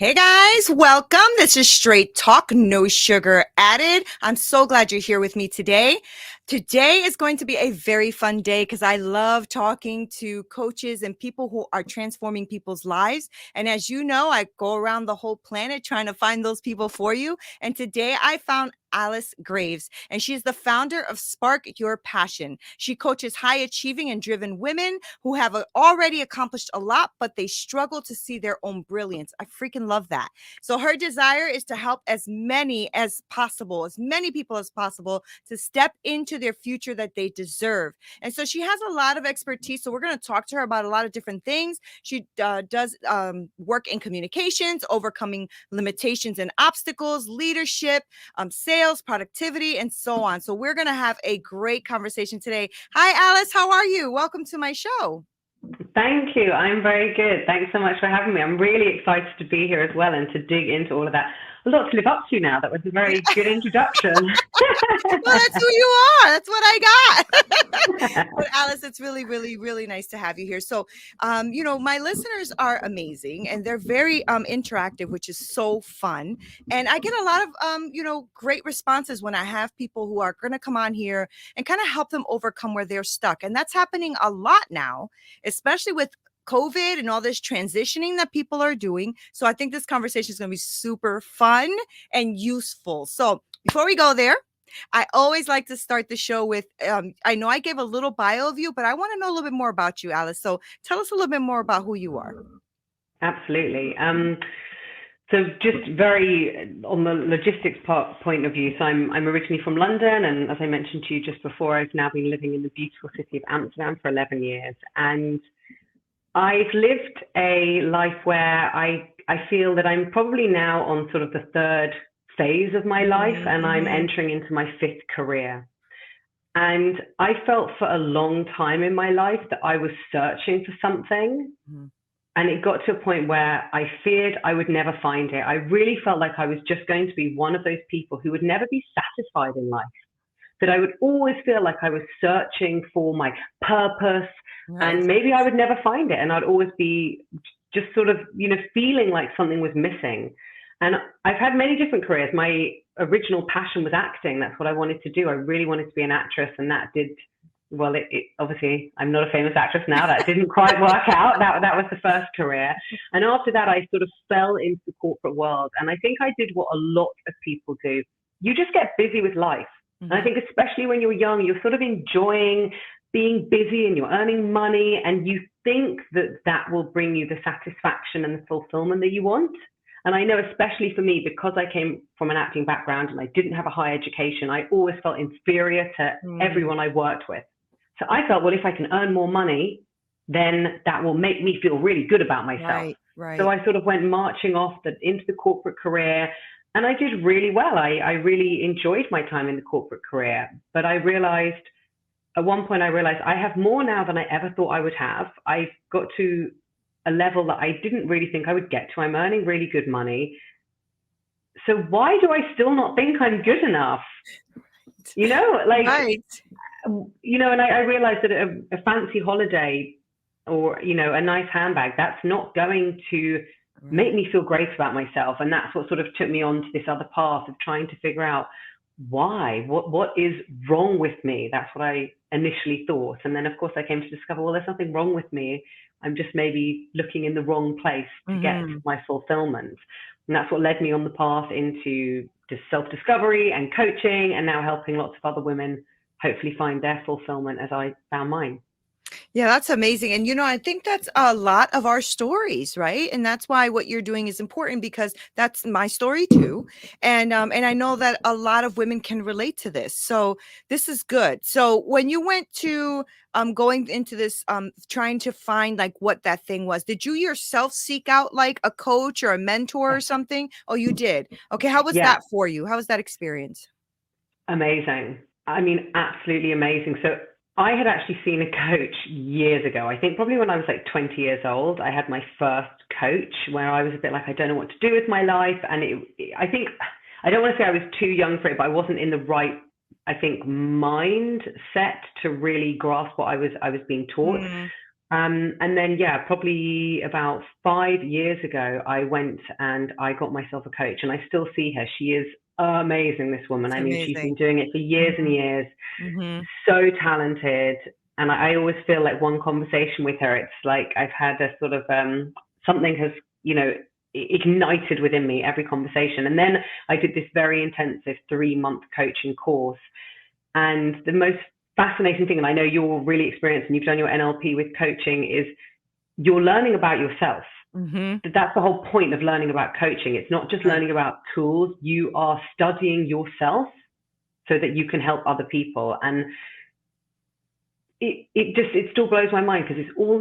Hey guys, welcome. This is Straight Talk, no sugar added. I'm so glad you're here with me today. Today is going to be a very fun day because I love talking to coaches and people who are transforming people's lives. And as you know, I go around the whole planet trying to find those people for you. And today I found Alice Graves, and she's the founder of Spark Your Passion. She coaches high achieving and driven women who have already accomplished a lot, but they struggle to see their own brilliance. I freaking love that. So her desire is to help as many as possible, as many people as possible to step into their future that they deserve. And so she has a lot of expertise. So we're going to talk to her about a lot of different things. She does work in communications, overcoming limitations and obstacles, leadership, sales, productivity, and so on. So we're going to have a great conversation today. Hi, Alice. How are you? Welcome to my show. Thank you. I'm very good. Thanks so much for having me. I'm really excited to be here as well and to dig into all of that. A lot to live up to now. That was a very good introduction. Well, that's who you are. That's what I got. But Alice, it's really, really, really nice to have you here. So, my listeners are amazing and they're very interactive, which is so fun. And I get a lot of, great responses when I have people who are going to come on here and kind of help them overcome where they're stuck. And that's happening a lot now, especially with COVID and all this transitioning that people are doing. So I think this conversation is going to be super fun and useful. So before we go there, I always like to start the show with, I know I gave a little bio of you, but I want to know a little bit more about you, Alice. So tell us a little bit more about who you are. Absolutely. So just very on the logistics point of view, so I'm originally from London, and as I mentioned to you just before, I've now been living in the beautiful city of Amsterdam for 11 years. And I've lived a life where I feel that I'm probably now on sort of the third phase of my life, and I'm entering into my fifth career. And I felt for a long time in my life that I was searching for something. And it got to a point where I feared I would never find it. I really felt like I was just going to be one of those people who would never be satisfied in life, that I would always feel like I was searching for my purpose. And maybe I would never find it. And I'd always be just sort of, feeling like something was missing. And I've had many different careers. My original passion was acting. That's what I wanted to do. I really wanted to be an actress. And that did, well, it obviously, I'm not a famous actress now. That didn't quite work out. That was the first career. And after that, I sort of fell into the corporate world. And I think I did what a lot of people do. You just get busy with life. And I think especially when you're young, you're sort of enjoying being busy and you're earning money, and you think that that will bring you the satisfaction and the fulfillment that you want. And I know, especially for me, because I came from an acting background and I didn't have a high education, I always felt inferior to everyone I worked with. So I felt, well, if I can earn more money, then that will make me feel really good about myself. Right. So I sort of went marching off into the corporate career, and I did really well. I really enjoyed my time in the corporate career, but at one point I realized I have more now than I ever thought I would have. I got to a level that I didn't really think I would get to. I'm earning really good money. So why do I still not think I'm good enough? And I realized that a fancy holiday or, a nice handbag, that's not going to make me feel great about myself. And that's what sort of took me on to this other path of trying to figure out why, what is wrong with me? That's what I initially thought. And then, of course, I came to discover, well, there's nothing wrong with me. I'm just maybe looking in the wrong place to get my fulfillment. And that's what led me on the path into just self-discovery and coaching, and now helping lots of other women hopefully find their fulfillment as I found mine. Yeah, that's amazing. And, I think that's a lot of our stories, right? And that's why what you're doing is important, because that's my story too. And I know that a lot of women can relate to this. So this is good. So when you went to going into this, trying to find like what that thing was, did you yourself seek out like a coach or a mentor or something? Oh, you did. Okay. How was that for you? How was that experience? Amazing. I mean, absolutely amazing. So I had actually seen a coach years ago. I think probably when I was like 20 years old, I had my first coach where I was a bit like, I don't know what to do with my life. And I think, I don't want to say I was too young for it, but I wasn't in the right, I think, mindset to really grasp what I was being taught. And then, yeah, probably about 5 years ago, I went and I got myself a coach, and I still see her. She is amazing, this woman. It's I mean, she's been amazing. doing it for years and Mhm, years, mhm. so talented. And I always feel like one conversation with her, it's like I've had a sort of something has, you know, ignited within me every conversation. And then I did this very intensive 3 month coaching course. And the most fascinating thing, and I know you're really experienced and you've done your NLP with coaching, is you're learning about yourself. Mhm. That's the whole point of learning about coaching. It's not just Right. learning about tools, you are studying yourself so that you can help other people. And it still blows my mind because it's all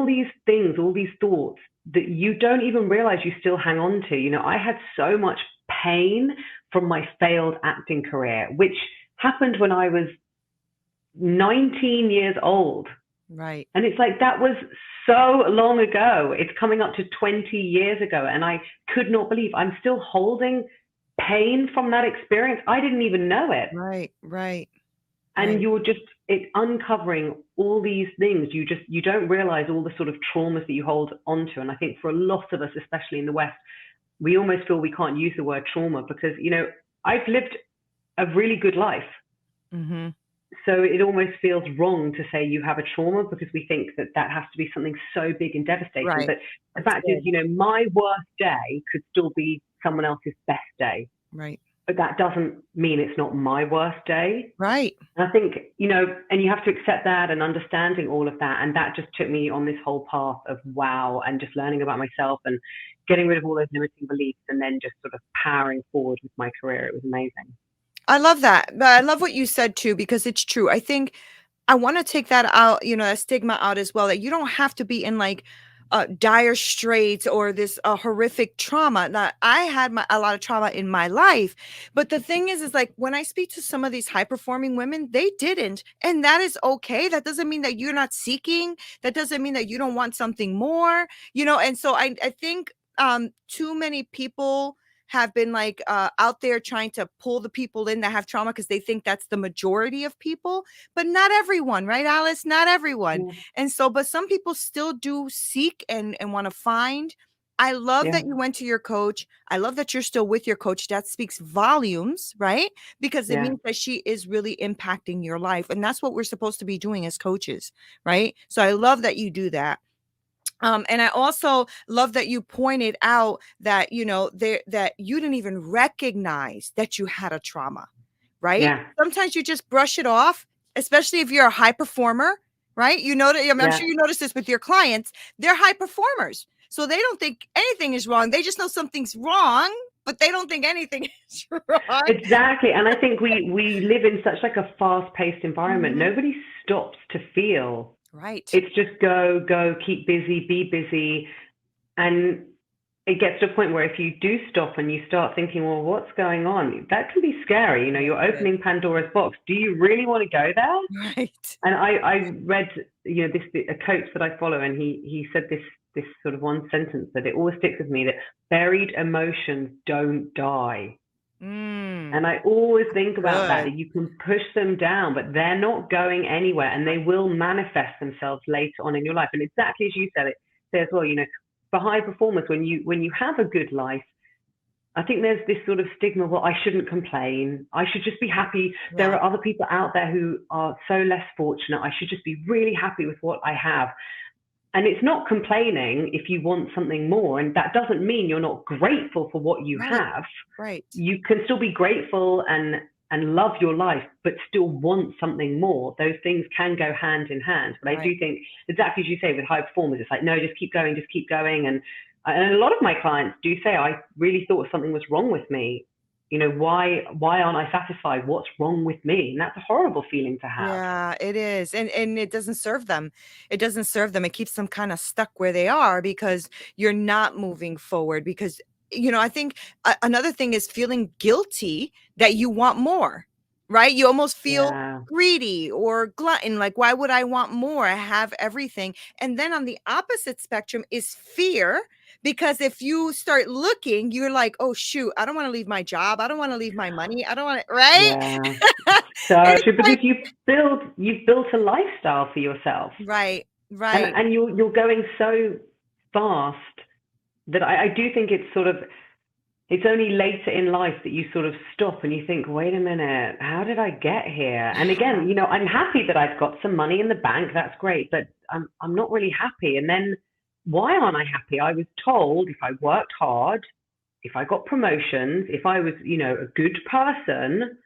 these things, all these thoughts that you don't even realize you still hang on to. You know, I had so much pain from my failed acting career, which happened when I was 19 years old. Right. And it's like that was so long ago. It's coming up to 20 years ago. And I could not believe I'm still holding pain from that experience. I didn't even know it. Right. Right. And Right. you're just it uncovering all these things. You don't realize all the sort of traumas that you hold onto. And I think for a lot of us, especially in the West, we almost feel we can't use the word trauma because, you know, I've lived a really good life. Mhm. So it almost feels wrong to say you have a trauma because we think that that has to be something so big and devastating. Right. But the That's fact is, good. you know, my worst day could still be someone else's best day. Right. But that doesn't mean it's not my worst day. Right. And I think, you know, and you have to accept that and understanding all of that. And that just took me on this whole path of wow and just learning about myself and getting rid of all those limiting beliefs and then just sort of powering forward with my career. It was amazing. I love that. But I love what you said too, because it's true. I think I want to take that out, that stigma out as well, that you don't have to be in like dire straits or this horrific trauma. That I had a lot of trauma in my life. But the thing is like when I speak to some of these high performing women, they didn't. And that is okay. That doesn't mean that you're not seeking. That doesn't mean that you don't want something more, and so I think too many people have been like out there trying to pull the people in that have trauma because they think that's the majority of people, but not everyone, right, Alice? Not everyone. Yeah. And so, but some people still do seek and want to find. I love Yeah. that you went to your coach. I love that you're still with your coach. That speaks volumes, right? Because it Yeah. means that she is really impacting your life. And that's what we're supposed to be doing as coaches, right? So I love that you do that. And I also love that you pointed out that there that you didn't even recognize that you had a trauma, right? Yeah. Sometimes you just brush it off, especially if you're a high performer, right? You know, I'm Yeah. sure you notice this with your clients. They're high performers, so they don't think anything is wrong. They just know something's wrong, but they don't think anything is wrong. Exactly. And I think we live in such like a fast-paced environment. Mhm. Nobody stops to feel. Right. It's just go, go, keep busy, be busy. And it gets to a point where if you do stop and you start thinking, well, what's going on? That can be scary. You know, Yes, you're it is. opening Pandora's box. Do you really want to go there? Right. And I read, you know, this a coach that I follow, and he said this sort of one sentence that it always sticks with me, that buried emotions don't die. Mm, And I always think about that, good. that you can push them down, but they're not going anywhere and they will manifest themselves later on in your life. And exactly as you said it, say as well, you know, for high performers, when you have a good life, I think there's this sort of stigma, well, I shouldn't complain. I should just be happy. There Yeah. are other people out there who are so less fortunate. I should just be really happy with what I have. And it's not complaining if you want something more. And that doesn't mean you're not grateful for what you Right. have. Right. You can still be grateful and love your life, but still want something more. Those things can go hand in hand. But I Right. do think, exactly as you say, with high performers, it's like, no, just keep going, just keep going. And a lot of my clients do say, I really thought something was wrong with me. You know, why aren't I satisfied? What's wrong with me? And that's a horrible feeling to have. Yeah, it is. And it doesn't serve them. It doesn't serve them. It keeps them kind of stuck where they are because you're not moving forward because I think another thing is feeling guilty that you want more. Right? You almost feel Yeah, greedy or glutton like why would I want more? I have everything. And then on the opposite spectrum is fear because if you start looking, you're like, "Oh shoot, I don't want to leave my job. I don't want to leave my money. I don't want to," right? yeah. And So it's true, because like you've built a lifestyle for yourself. right. Right. And you're going so fast that I do think it's sort of, it's only later in life that you sort of stop and you think, wait a minute, how did I get here? And again, you know, I'm happy that I've got some money in the bank. That's great, but I'm not really happy. And then why aren't I happy? I was told if I worked hard, if I got promotions, if I was, you know, a good person,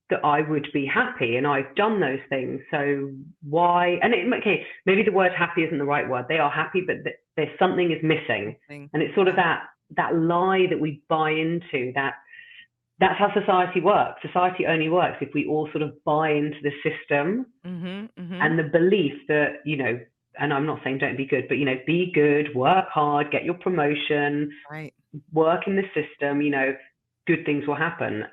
that I would be happy, and I've done those things. So why? And okay, maybe the word happy isn't the right word. They are happy, but there's something is missing, and it's sort of that lie that we buy into. That's how society works. Society only works if we all sort of buy into the system and the belief that, you know, and I'm not saying don't be good, but, you know, be good, work hard, get your promotion, work in the system, you know, good things will happen.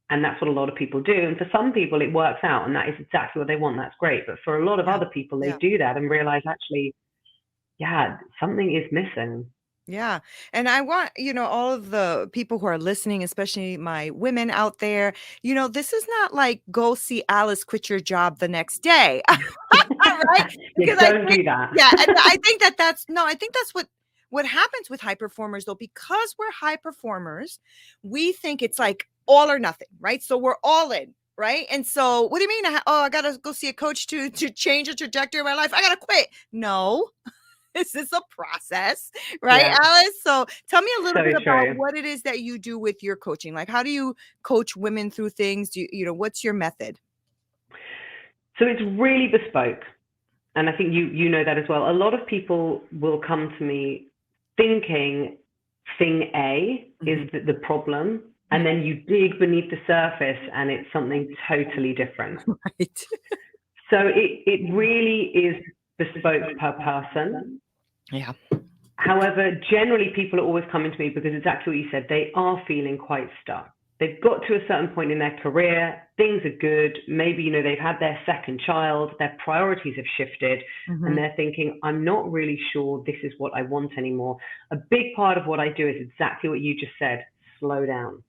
And that's what a lot of people do. And for some people, it works out, and that is exactly what they want. That's great. But for a lot of other people, they do that and realize actually, yeah, something is missing. Yeah. And I want, you know, all of the people who are listening, especially my women out there, you know, this is not like go see Alice quit your job the next day. Right? Yeah, Because I don't think, do that. yeah, and I think that that's, no, I think that's what happens with high performers though, because we're high performers, we think it's like all or nothing, right? So we're all in. Right. And so what do you mean? I got to go see a coach to change the trajectory of my life. I got to quit. No, this is a process, right, Yeah, Alice? So tell me a little so bit about true. what it is that you do with your coaching. Like, how do you coach women through things? Do you, you know, what's your method? So it's really bespoke. And I think you know that as well. A lot of people will come to me thinking thing A is the problem, and then you dig beneath the surface and it's something totally different. Right. So it really is bespoke per person. Yeah. However, generally people are always coming to me because exactly what you said, they are feeling quite stuck. They've got to a certain point in their career, things are good, maybe, you know, they've had their second child, their priorities have shifted, and they're thinking, I'm not really sure this is what I want anymore. A big part of what I do is exactly what you just said, slow down.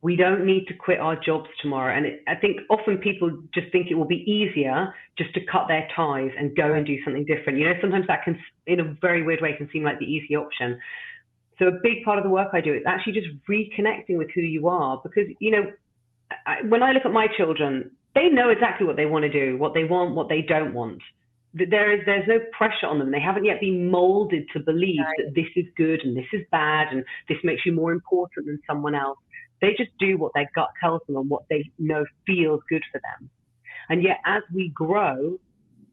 We don't need to quit our jobs tomorrow. And I think often people just think it will be easier just to cut their ties and go and do something different. You know, sometimes that can, in a very weird way, can seem like the easy option. So a big part of the work I do is actually just reconnecting with who you are, because, you know, when I look at my children, they know exactly what they want to do, what they want, what they don't want. There's no pressure on them. They haven't yet been molded to believe that this is good and this is bad and this makes you more important than someone else. They just do what their gut tells them and what they know feels good for them. And yet, as we grow,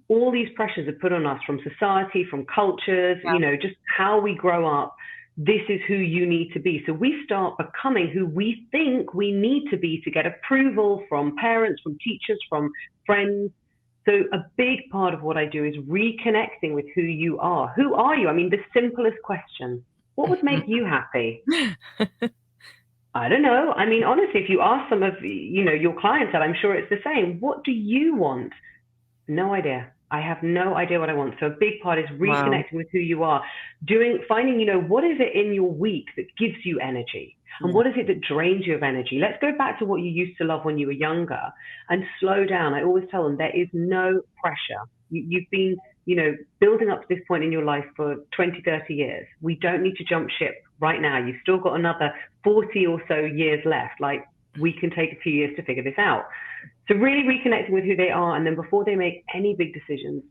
all these pressures are put on us from society, from cultures, you know, just how we grow up. This is who you need to be. So we start becoming who we think we need to be to get approval from parents, from teachers, from friends. So a big part of what I do is reconnecting with who you are. Who are you? I mean, the simplest question, what would make you happy? I don't know. I mean, honestly, if you ask some of, you know, your clients that, I'm sure it's the same. What do you want? No idea. I have no idea what I want. So a big part is reconnecting with who you are, finding, you know, what is it in your week that gives you energy? And what is it that drains you of energy? Let's go back to what you used to love when you were younger and slow down. I always tell them there is no pressure. You've been, you know, building up to this point in your life for 20, 30 years. We don't need to jump ship right now. You've still got another 40 or so years left. Like, we can take a few years to figure this out. So really reconnecting with who they are, and then before they make any big decisions,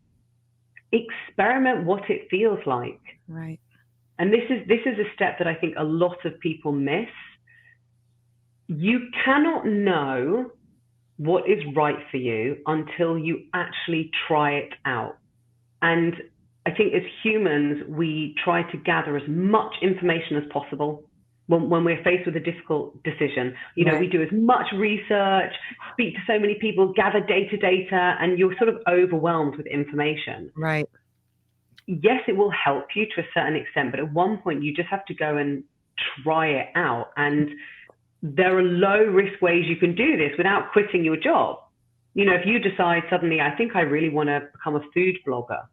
experiment what it feels like. Right. And this is a step that I think a lot of people miss. You cannot know what is right for you until you actually try it out. And I think as humans, we try to gather as much information as possible when we're faced with a difficult decision. You know, we do as much research, speak to so many people, gather data, and you're sort of overwhelmed with information. Right. Yes, it will help you to a certain extent, but at one point you just have to go and try it out. And there are low risk ways you can do this without quitting your job. You know, if you decide suddenly, I think I really want to become a food blogger,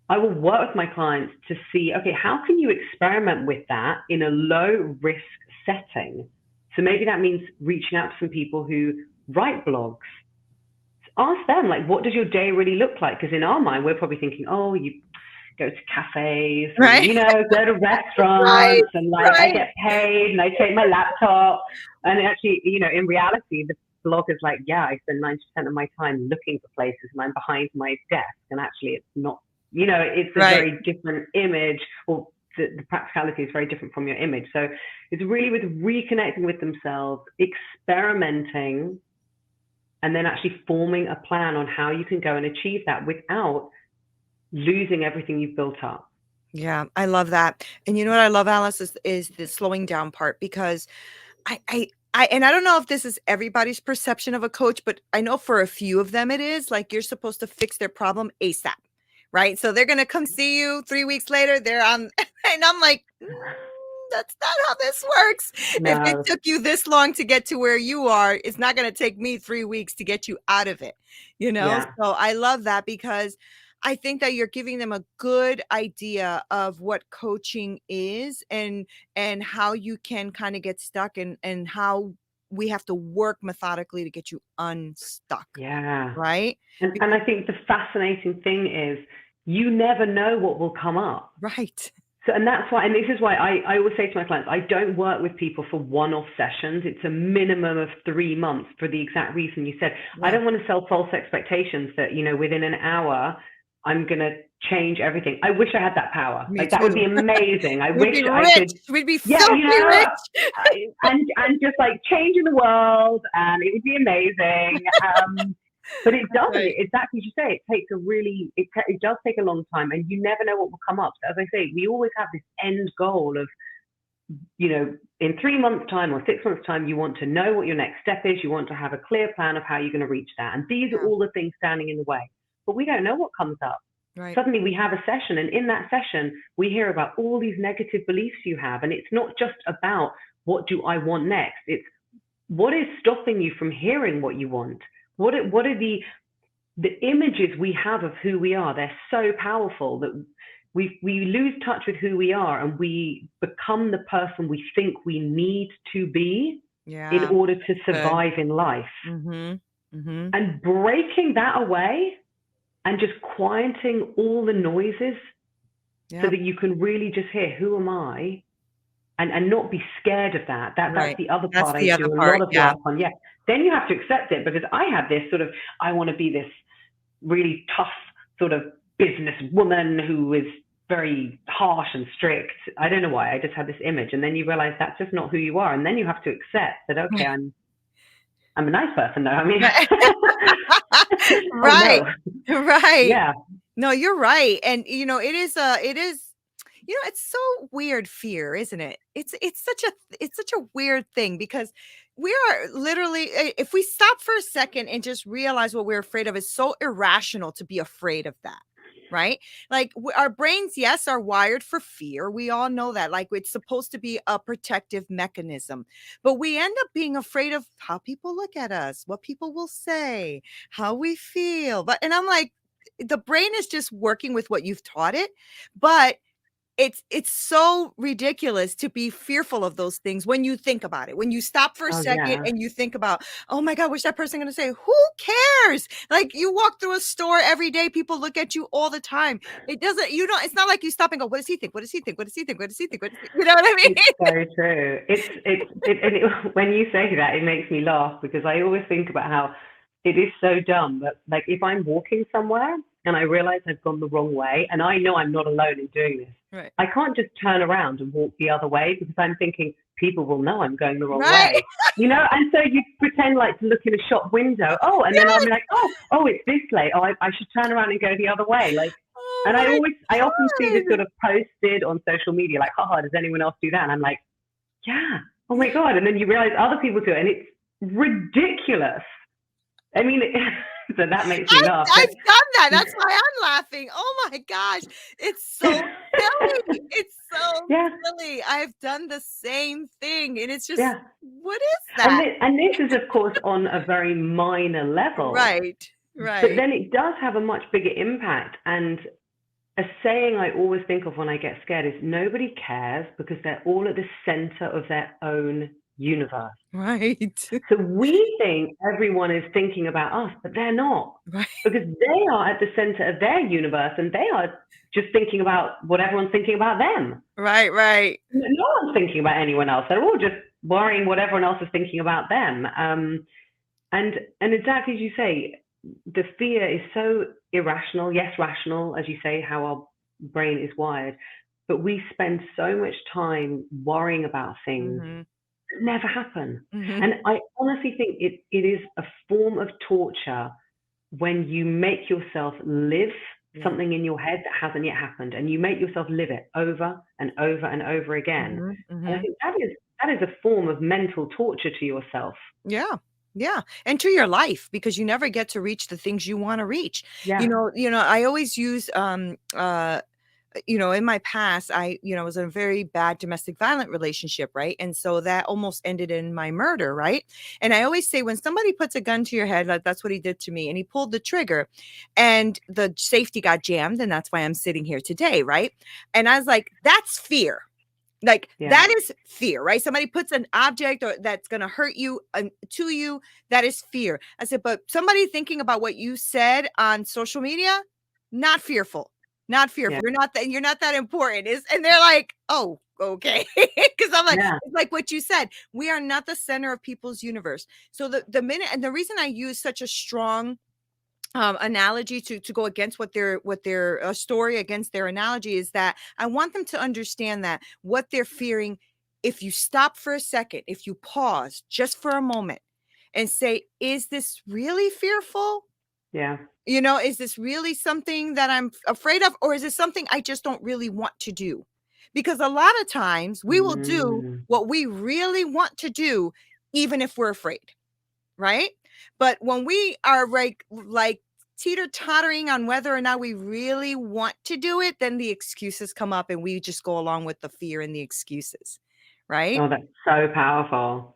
I will work with my clients to see, okay, how can you experiment with that in a low risk setting? So maybe that means reaching out to some people who write blogs. Ask them, like, what does your day really look like? Because in our mind, we're probably thinking, oh, go to cafes and, Right. go to Right. restaurants and like I Right. get paid and I take my laptop. And actually, in reality, the blog is like, yeah, I spend 90% of my time looking for places and I'm behind my desk. And actually, it's not, it's a Right. very different image, or the practicality is very different from your image. So it's really with reconnecting with themselves, experimenting, and then actually forming a plan on how you can go and achieve that without losing everything you've built up. Yeah, I love that. And you know what I love, Alice, is the slowing down part, because and I don't know if this is everybody's perception of a coach, but I know for a few of them it is like you're supposed to fix their problem ASAP, right? So they're gonna come see you 3 weeks later. They're on, and I'm like, that's not how this works. If it No. took you this long to get to where you are, it's not gonna take me 3 weeks to get you out of it, you know? Yeah. So I love that, because I think that you're giving them a good idea of what coaching is, and how you can kind of get stuck, and how we have to work methodically to get you unstuck, Yeah. right? And I think the fascinating thing is you never know what will come up. Right. So, and that's why, and this is why I always say to my clients, I don't work with people for one-off sessions. It's a minimum of 3 months for the exact reason you said. Yeah. I don't want to sell false expectations that, within an hour, I'm going to change everything. I wish I had that power. Me Like, that would too. be amazing. I We'd wish be I rich. could, We'd be yeah, filthy rich. and just like changing the world, and it would be amazing. But it doesn't. Right. Exactly as you say, it does take a long time, and you never know what will come up. So as I say, we always have this end goal of, in 3 months' time or 6 months' time, you want to know what your next step is. You want to have a clear plan of how you're going to reach that. And these are Yeah. all the things standing in the way. But we don't know what comes up. Right. Suddenly we have a session, and in that session, we hear about all these negative beliefs you have. And it's not just about what do I want next. It's what is stopping you from hearing what you want? What are the images we have of who we are? They're so powerful that we lose touch with who we are, and we become the person we think we need to be in Yeah. order to Good. survive in life. Mm-hmm. Mm-hmm. And breaking that away and just quieting all the noises so Yep. that you can really just hear, who am I? And not be scared of that. That's Right. the other That's part I the other do a part. lot of Yeah. work on. Yeah. Then you have to accept it, because I have this sort of, I want to be this really tough sort of business woman who is very harsh and strict. I don't know why. I just had this image. And then you realize that's just not who you are. And then you have to accept that, okay, I'm a nice person though. I mean, Right. oh no. Right. Yeah. No, you're right. And it is, it's so weird, fear, isn't it? It's such a weird thing, because we are literally, if we stop for a second and just realize what we're afraid of, is so irrational to be afraid of that. Right? Like, our brains, yes, are wired for fear. We all know that. Like, it's supposed to be a protective mechanism, but we end up being afraid of how people look at us, what people will say, how we feel. And I'm like, the brain is just working with what you've taught it, but it's so ridiculous to be fearful of those things when you think about it. When you stop for a Oh second yeah. and you think about, "Oh my god, what's that person gonna say?" Who cares? Like, you walk through a store every day, people look at you all the time. It doesn't you don't It's not like you stop and go, "What does he think? What does he think? What does he think? What does he think? What does he," you know what I It's mean? so true. When you say that, it makes me laugh, because I always think about how it is so dumb. But like, if I'm walking somewhere and I realize I've gone the wrong way, and I know I'm not alone in doing this, Right. I can't just turn around and walk the other way, because I'm thinking people will know I'm going the wrong Right. way, And so you pretend like to look in a shop window. Oh, and then I'm like, oh, it's this way. Oh, I should turn around and go the other way. Like, Oh and my I often see this god. sort of posted on social media, like, haha, does anyone else do that? And I'm like, yeah, oh my God. And then you realize other people do it, and it's ridiculous. I mean, so that makes me laugh. I've done that. That's why I'm laughing. Oh my gosh. It's so silly. It's so Yeah, silly. I've done the same thing. And it's just, yeah. what is that? And this is, of course, on a very minor level, Right. but Right. then it does have a much bigger impact. And a saying I always think of when I get scared is, nobody cares because they're all at the center of their own universe. Right. So we think everyone is thinking about us, but they're not, Right. because they are at the center of their universe and they are just thinking about what everyone's thinking about them. Right. Right. No one's thinking about anyone else. They're all just worrying what everyone else is thinking about them. And exactly as you say, the fear is so irrational. Yes, rational, as you say, how our brain is wired. But we spend so much time worrying about things Mm-hmm. that never happen. Mm-hmm. And I honestly think it is a form of torture when you make yourself live Yeah. something in your head that hasn't yet happened, and you make yourself live it over and over and over again. Mm-hmm. And I Mm-hmm. think that is a form of mental torture to yourself. Yeah. Yeah. And to your life, because you never get to reach the things you want to reach. Yeah, I always use in my past, was in a very bad domestic violent relationship, right? And so that almost ended in my murder, right? And I always say, when somebody puts a gun to your head, like that's what he did to me, and he pulled the trigger and the safety got jammed, and that's why I'm sitting here today, right? And I was like, that's fear. Like yeah, that is fear, right? Somebody puts an object or that's going to hurt you to you, that is fear. I said, but somebody thinking about what you said on social media, not fearful, not yeah, fearful. You're not that important. And they're like, oh, okay. Because I'm like, yeah, it's like what you said. We are not the center of people's universe. So the minute, and the reason I use such a strong analogy to go against what their story against their analogy is that I want them to understand that what they're fearing, if you stop for a second, if you pause just for a moment and say, is this really fearful? yeah. Is this really something that I'm afraid of, or is this something I just don't really want to do? Because a lot of times we will do Mm, what we really want to do even if we're afraid, right? But when we are like teeter-tottering on whether or not we really want to do it, then the excuses come up and we just go along with the fear and the excuses, right? oh, that's so powerful.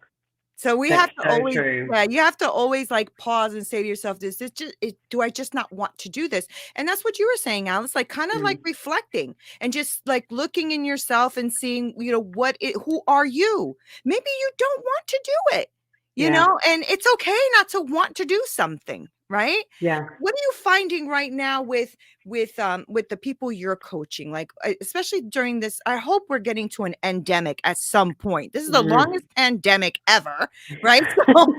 So we That's have to so always, true. yeah, you have to always like pause and say to yourself, do I just not want to do this? And that's what you were saying, Alice, like kind of like Mm, reflecting and just like looking in yourself and seeing, who are you? Maybe you don't want to do it, yeah, and it's okay not to want to do something, right? yeah. What are you finding right now with the people you're coaching? Like, especially during this, I hope we're getting to an endemic at some point. This is the Mm. longest pandemic ever, right? So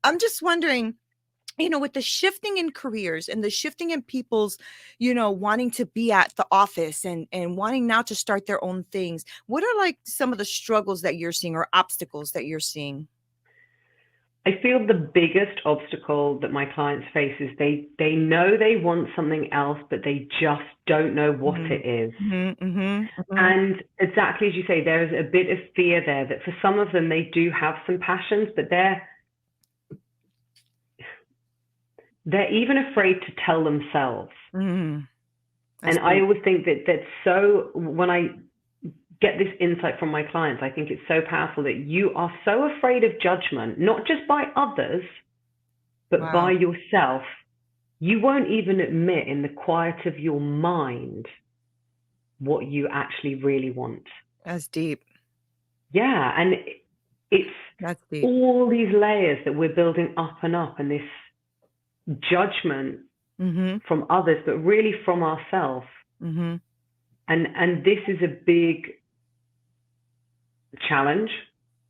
I'm just wondering, with the shifting in careers and the shifting in people's, wanting to be at the office and wanting now to start their own things. What are like some of the struggles that you're seeing or obstacles that you're seeing? I feel the biggest obstacle that my clients face is they know they want something else, but they just don't know what Mhm. it is. Mhm. Mhm. Mhm. And exactly as you say, there is a bit of fear there that for some of them they do have some passions, but they're even afraid to tell themselves. Mhm. That's And I deep. always think that that's so, when I get this insight from my clients, I think it's so powerful that you are so afraid of judgment, not just by others, but by Wow. yourself. You won't even admit in the quiet of your mind what you actually really want. That's deep. Yeah. And it's That's deep. all these layers that we're building up and up, and this judgment Mhm. from others, but really from ourselves. Mhm. And this is a big challenge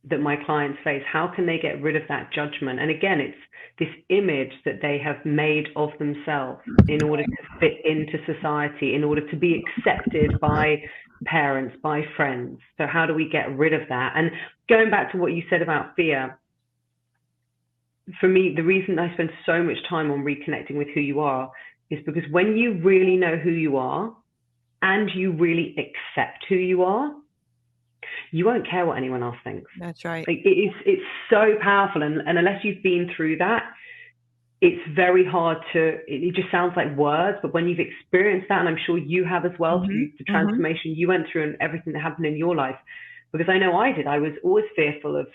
that my clients face. How can they get rid of that judgment? And again, it's this image that they have made of themselves in order to fit into society, in order to be accepted by parents, by friends. So how do we get rid of that? And going back to what you said about fear, for me, the reason I spend so much time on reconnecting with who you are is because when you really know who you are and you really accept who you are, you won't care what anyone else thinks. That's right. Like it's so powerful, and unless you've been through that, it's very hard to. It just sounds like words, but when you've experienced that, and I'm sure you have as well through Mhm. the Mhm. transformation you went through and everything that happened in your life, because I know I did. I was always fearful of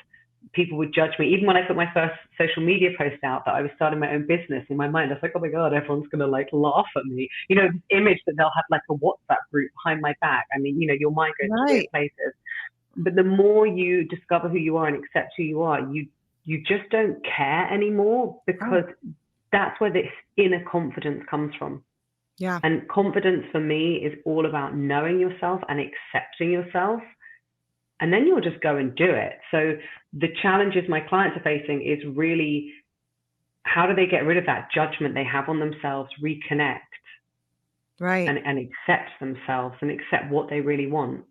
people would judge me. Even when I put my first social media post out that I was starting my own business, in my mind I was like, oh my god, everyone's gonna like laugh at me. This image that they'll have like a WhatsApp group behind my back. I mean, your mind goes to weird Right. places. But the more you discover who you are and accept who you are, you just don't care anymore, because that's where this inner confidence comes from. Yeah. And confidence for me is all about knowing yourself and accepting yourself. And then you'll just go and do it. So the challenges my clients are facing is really, how do they get rid of that judgment they have on themselves, reconnect, Right. and accept themselves and accept what they really want.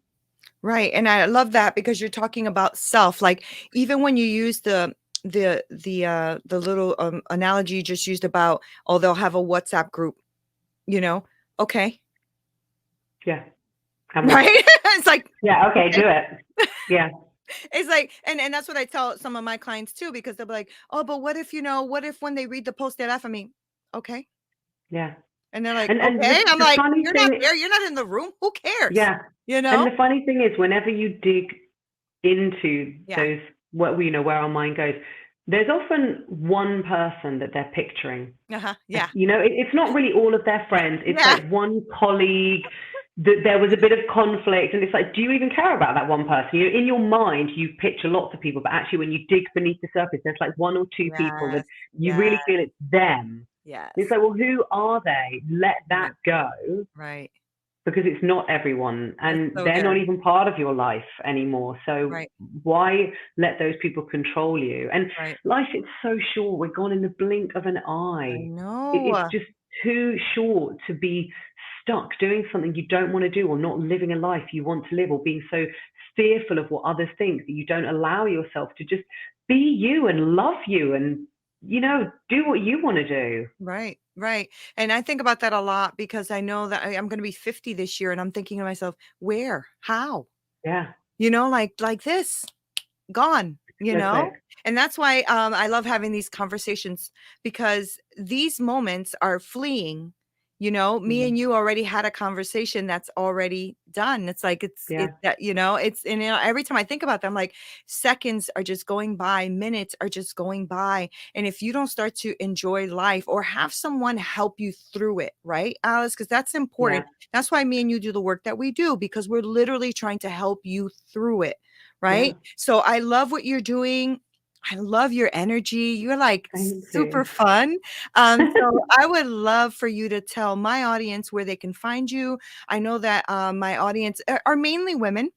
Right. And I love that because you're talking about self. Like even when you use the little analogy you just used about, oh, they'll have a WhatsApp group, okay. Yeah. And Right. what? It's like, Yeah. Okay. okay. Do it. Yeah. It's like, and that's what I tell some of my clients too, because they'll be like, oh, but what if when they read the post, they laugh at me? Okay. Yeah. And they're like, And okay. I'm the like, funny you're not thing, there. You're not in the room. Who cares? yeah. And the funny thing is, whenever you dig into Yeah. those, what where our mind goes, there's often one person that they're picturing. Yeah. It's not really all of their friends. It's Yeah. like one colleague that there was a bit of conflict, and it's like, do you even care about that one person? In your mind, you picture lots of people, but actually, when you dig beneath the surface, there's like one or two people that Yes. you Yes. really feel it's them. Yes. It's like, well, who are they? Let that go, Right. because it's not everyone, That's and so they're not good. even part of your life anymore. So Right. why let those people control you? And Right. life is so short. We're gone in the blink of an I eye. It's know. just too short to be stuck doing something you don't want to do, or not living a life you want to live, or being so fearful of what others think that you don't allow yourself to just be you and love you and do what you want to do. Right. Right. And I think about that a lot because I know that I'm going to be 50 this year and I'm thinking to myself, where, how, Yeah. like this, gone, So quick. and that's why I love having these conversations because these moments are fleeing. Me Mm. and you already had a conversation that's already done. It's like it's Yeah. that it's and every time I think about them, like seconds are just going by, minutes are just going by, and if you don't start to enjoy life or have someone help you through it, right, Alice? Because that's Yeah. important. That's why me and you do the work that we do because we're literally trying to help you through it. Yeah. Right. So I love what you're doing. I love your energy. You're like Thank super you. fun. So I would love for you to tell my audience where they can find you. I know that my audience are mainly women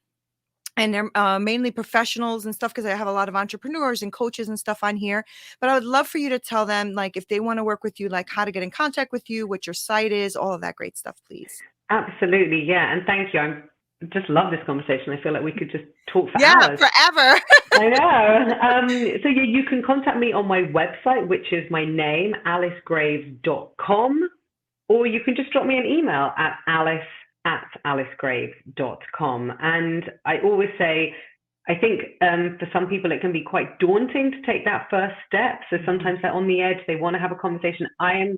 and they're mainly professionals and stuff because I have a lot of entrepreneurs and coaches and stuff on here. But I would love for you to tell them, like, if they want to work with you, like how to get in contact with you, what your site is, all of that great stuff, please. Absolutely, yeah. And thank you. I just love this conversation. I feel like we could just talk for Yeah, hours. forever. I know. So yeah, you can contact me on my website, which is my name, alicegraves.com, or you can just drop me an email at alice@alicegraves.com. And I always say, I think for some people it can be quite daunting to take that first step. So sometimes they're on the edge, they want to have a conversation. I am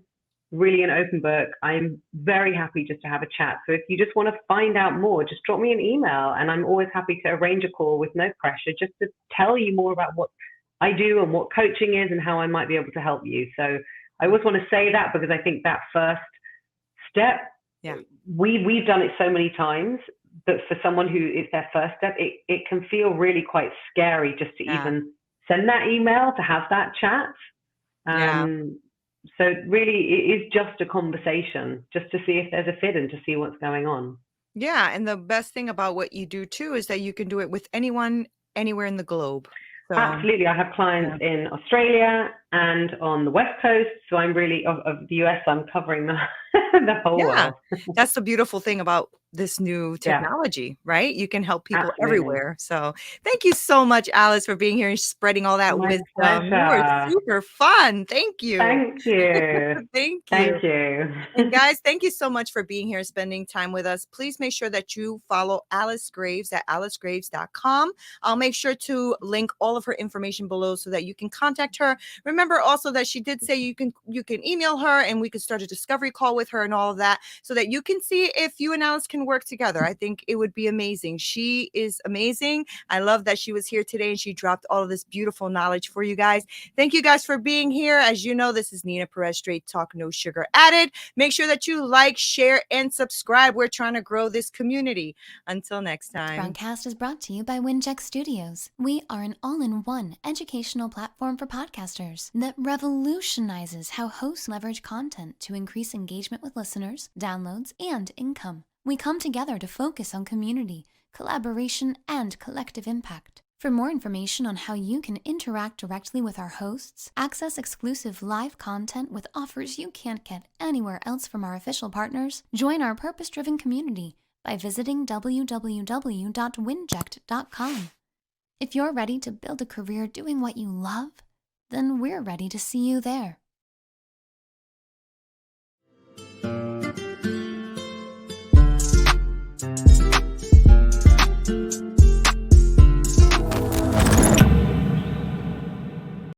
really an open book. I'm very happy just to have a chat. So if you just want to find out more, just drop me an email, and I'm always happy to arrange a call with no pressure, just to tell you more about what I do and what coaching is and how I might be able to help you. So I always want to say that because I think that first step, Yeah. we've done it so many times, but for someone who is their first step, it can feel really quite scary just to Yeah. even send that email, to have that chat. Yeah. So really, it is just a conversation, just to see if there's a fit and to see what's going on. Yeah, and the best thing about what you do too is that you can do it with anyone, anywhere in the globe. So, Absolutely. I have yeah. clients in Australia and on the West Coast. So I'm really, of the US, I'm covering the whole Yeah, world. that's the beautiful thing about this new Yeah, technology, right? You can help people absolutely. everywhere. So, thank you so much, Alice, for being here and spreading all that My wisdom. You were pleasure. super fun. Thank you. Thank you. Thank you. Thank you. And guys, thank you so much for being here, spending time with us. Please make sure that you follow Alice Graves at alicegraves.com. I'll make sure to link all of her information below so that you can contact her. Remember, remember also that she did say you can email her and we could start a discovery call with her and all of that so that you can see if you and Alice can work together. I think it would be amazing. She is amazing. I love that she was here today and she dropped all of this beautiful knowledge for you guys. Thank you guys for being here. As you know, this is Neena Perez, Straight Talk, No Sugar Added. Make sure that you like, share, and subscribe. We're trying to grow this community. Until next time. Broadcast is brought to you by Wincheck Studios. We are an all-in-one educational platform for podcasters that revolutionizes how hosts leverage content to increase engagement with listeners, downloads, and income. We come together to focus on community, collaboration, and collective impact. For more information on how you can interact directly with our hosts, access exclusive live content with offers you can't get anywhere else from our official partners, join our purpose-driven community by visiting www.winject.com. If you're ready to build a career doing what you love, then we're ready to see you there.